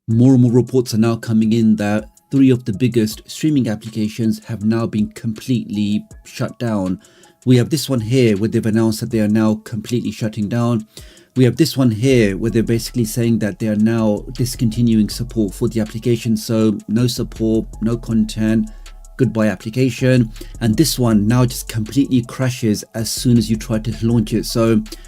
More and more reports are now coming in that three of the biggest streaming applications have now been completely shut down. We have this one here where they've announced that they are now completely shutting down. We have this one here where they're basically saying that they are now discontinuing support for the application. So no support, no content, goodbye application. And this one now just completely crashes as soon as you try to launch it.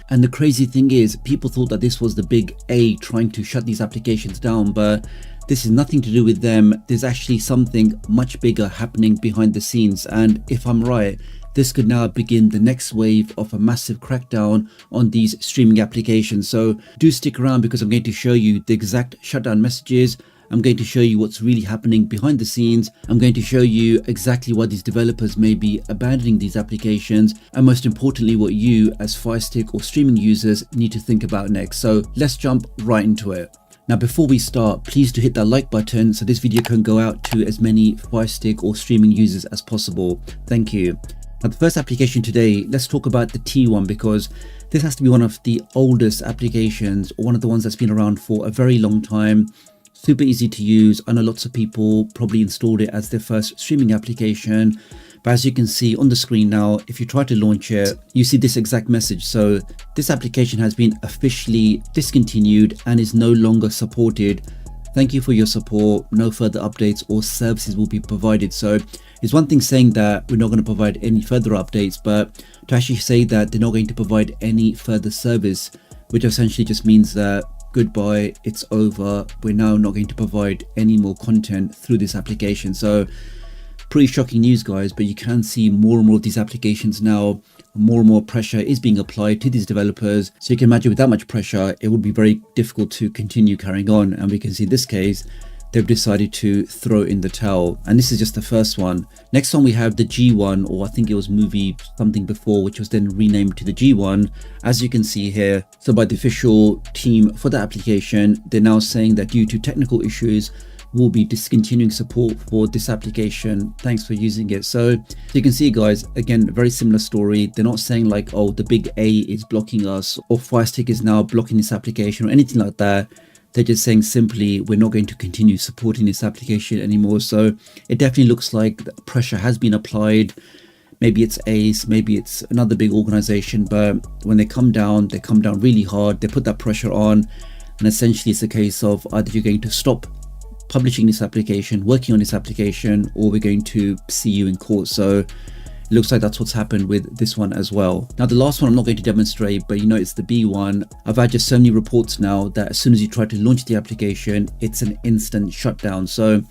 And the crazy thing is, people thought that this was the big A trying to shut these applications down, but this is nothing to do with them. There's actually something much bigger happening behind the scenes. And if I'm right, this could now begin the next wave of a massive crackdown on these streaming applications. So do stick around because I'm going to show you the exact shutdown messages. I'm going to show you what's really happening behind the scenes. I'm going to show you exactly why these developers may be abandoning these applications, and most importantly, what you as Fire Stick or streaming users need to think about next. So let's jump right into it. Now, before we start, please do hit that like button so this video can go out to as many Fire Stick or streaming users as possible. Thank you. Now, the first application today, let's talk about the T1, because this has to be one of the oldest applications, or one of the ones that's been around for a very long time. Super easy to use. I know lots of people probably installed it as their first streaming application, but as you can see on the screen now, if you try to launch it, you see this exact message. So this application has been officially discontinued and is no longer supported. Thank you for your support. No further updates or services will be provided. So it's one thing saying that we're not going to provide any further updates, but to actually say that they're not going to provide any further service, which essentially just means that goodbye, it's over. We're now not going to provide any more content through this application. So pretty shocking news, guys, but you can see more and more of these applications now. More and more pressure is being applied to these developers. So you can imagine with that much pressure, it would be very difficult to continue carrying on. And we can see in this case, they've decided to throw in the towel. And this is just the first one. Next one, we have the G1, or I think it was movie something before, which was then renamed to the G1, as you can see here. So by the official team for the application, they're now saying that due to technical issues, we'll be discontinuing support for this application. Thanks for using it. So you can see, guys, again, very similar story. They're not saying like, oh, the big A is blocking us, or Fire Stick is now blocking this application, or anything like that. They're just saying simply, we're not going to continue supporting this application anymore. So it definitely looks like the pressure has been applied. Maybe it's Ace, maybe it's another big organization, but when they come down really hard. They put that pressure on, and essentially it's a case of either you're going to stop publishing this application, working on this application, or we're going to see you in court. So it looks like that's what's happened with this one as well. Now, the last one I'm not going to demonstrate, but you know, it's the B1. I've had just so many reports now that as soon as you try to launch the application, it's an instant shutdown. So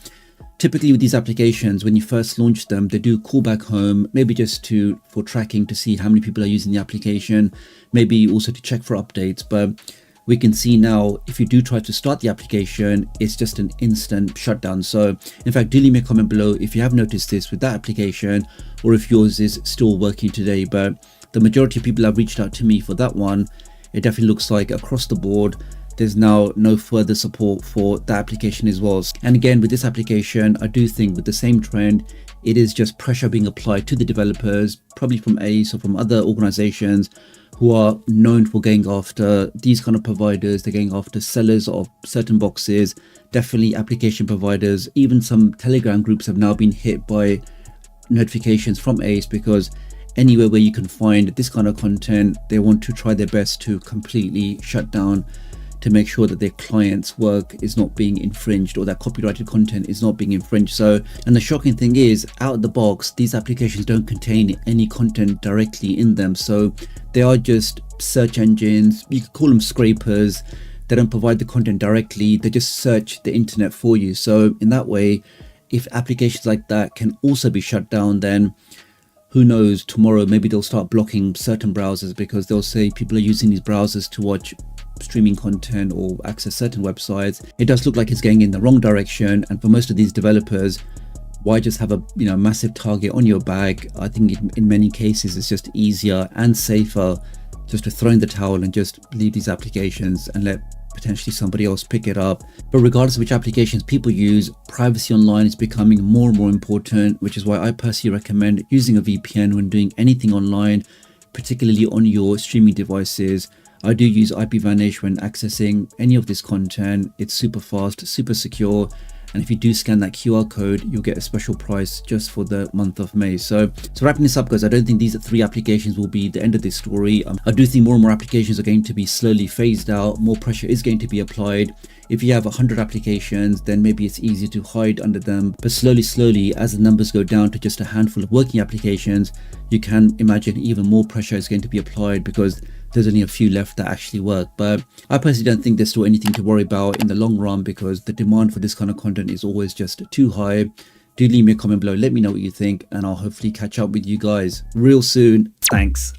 typically with these applications, when you first launch them, they do call back home, maybe just for tracking to see how many people are using the application, maybe also to check for updates. But we can see now, if you do try to start the application, it's just an instant shutdown. So in fact, do leave me a comment below if you have noticed this with that application, or if yours is still working today. But the majority of people have reached out to me for that one. It definitely looks like across the board, there's now no further support for that application as well. And again, with this application, I do think with the same trend, it is just pressure being applied to the developers, probably from Ace or from other organizations who are known for going after these kind of providers. They're going after sellers of certain boxes, definitely application providers. Even some Telegram groups have now been hit by notifications from Ace, because anywhere where you can find this kind of content, they want to try their best to completely shut down, to make sure that their clients' work is not being infringed, or that copyrighted content is not being infringed. So, and the shocking thing is, out of the box, these applications don't contain any content directly in them. So they are just search engines. You could call them scrapers. They don't provide the content directly. They just search the internet for you. So in that way, if applications like that can also be shut down, then who knows, tomorrow maybe they'll start blocking certain browsers, because they'll say people are using these browsers to watch streaming content or access certain websites. It does look like it's going in the wrong direction, and for most of these developers, why just have a massive target on your bag? I think in many cases it's just easier and safer just to throw in the towel and just leave these applications and let potentially somebody else pick it up. But regardless of which applications people use, privacy online is becoming more and more important, which is why I personally recommend using a VPN when doing anything online, particularly on your streaming devices. I do use IPVanish when accessing any of this content. It's super fast, super secure. And if you do scan that QR code, you'll get a special price just for the month of May. So wrapping this up, guys, I don't think these 3 applications will be the end of this story. I do think more and more applications are going to be slowly phased out. More pressure is going to be applied. If you have 100 applications, then maybe it's easier to hide under them. But slowly, as the numbers go down to just a handful of working applications, you can imagine even more pressure is going to be applied because there's only a few left that actually work. But I personally don't think there's still anything to worry about in the long run because the demand for this kind of content is always just too high. Do leave me a comment below, let me know what you think, and I'll hopefully catch up with you guys real soon. Thanks.